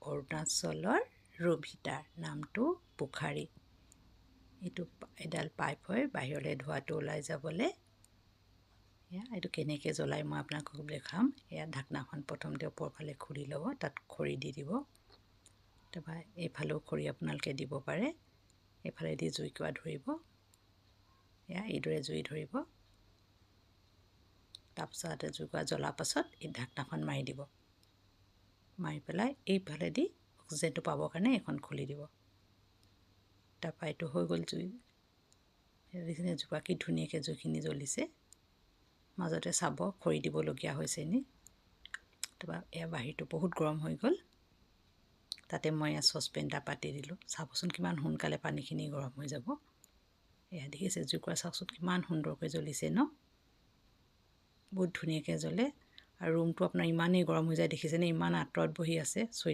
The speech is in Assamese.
অৰুণাচলৰ ৰুম হিটাৰ, নামটো বুখাৰী। এডাল পাইপ হয় বাহিৰলৈ ধোঁৱাটো ওলাই যাবলৈ। এইটো কেনেকৈ জ্বলাই মই আপোনালোকক দেখাম। ঢাকনাখন প্ৰথমতে ওপৰ ফালে খুলি ল'ব, তাত খৰি দি দিব। তাৰপৰা এইফালেও খৰি আপোনালোকে দিব পাৰে। এইফালেদি জুইকুৰা ধৰিব, এইদৰে জুই ধৰিব। তাৰপিছত জুইকুৰা জ্বলাৰ পাছত এই ঢাকনাখন মাৰি দিব। মাৰি পেলাই এইফালেদি অক্সিজেনটো পাবৰ কাৰণে এইখন খুলি দিব। তাৰপৰা এইটো হৈ গ'ল জুই। দেখিছেনে জোপা কি ধুনীয়াকৈ জুইখিনি জ্বলিছে। মাজতে চাব খৰি দিবলগীয়া হৈছে নি। তাৰপৰা বাহিৰটো বহুত গৰম হৈ গ'ল। তাতে মই চচপেন এটা পাতি দিলোঁ। চাবচোন কিমান সোনকালে পানীখিনি গৰম হৈ যাব। দেখিছে জুইকুৰা চাওকচোন কিমান সুন্দৰকৈ জ্বলিছে ন। বহুত ধুনীয়াকৈ জ্বলে। আৰু ৰুমটো আপোনাৰ ইমানেই গৰম হৈ যায় দেখিছেনে, ইমান আঁতৰত বহি আছে। চুৱেটাৰ